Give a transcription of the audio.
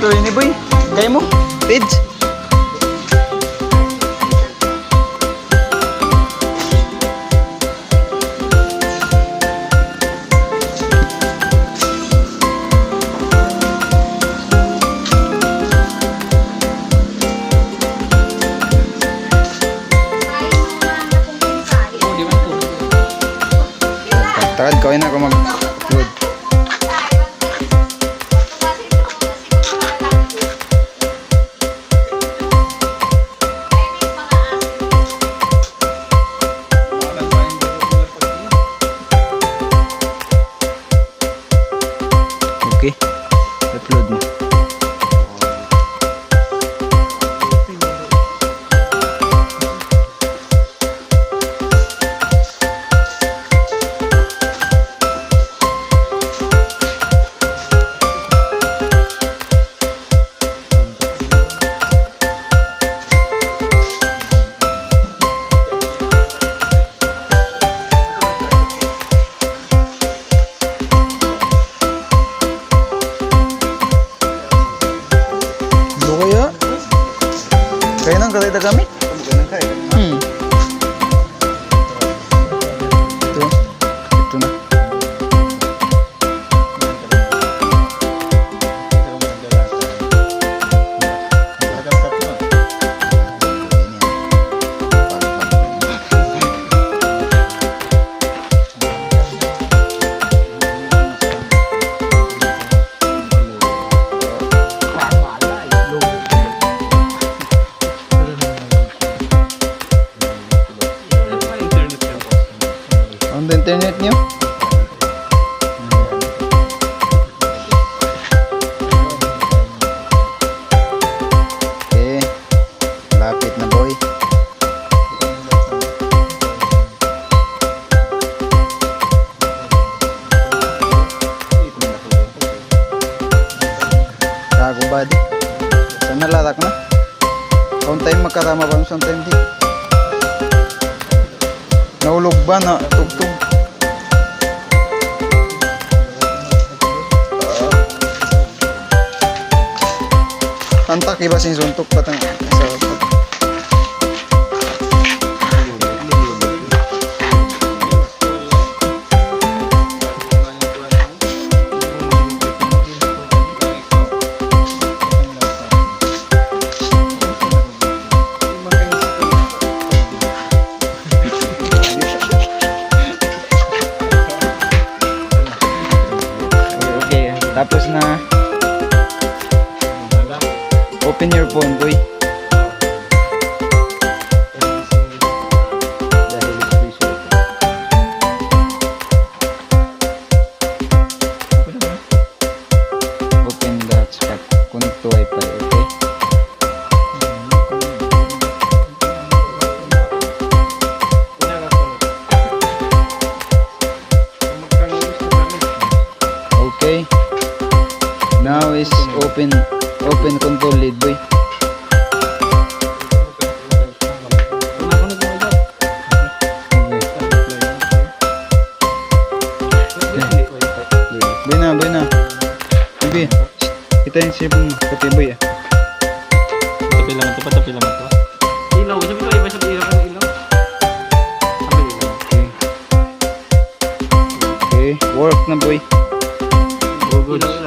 tuloy ni boy. Kaya mo? Page. Takad kawin na ako mag-upload. Okay, upload mo. Kaya nang kalita kami? Ito na. On the internet nyo? Okay, lapit na boy. Kago bad. Saan nalatak na? Kaun time magkarama pa saan time di? Naulog ba na tugtog? Antak iba sing suntok patang sa tapos na open your phone boy. Open the hotspot, connect to Wi-Fi, okay? Okay. Now is open control lead boy. Boy na. Sige. Kita yung sipon mo. Pati boy ah. Tapi lang ito. Ilaw. Sabi ko iba sa ilaw. Okay. Okay. Work na boy. Good.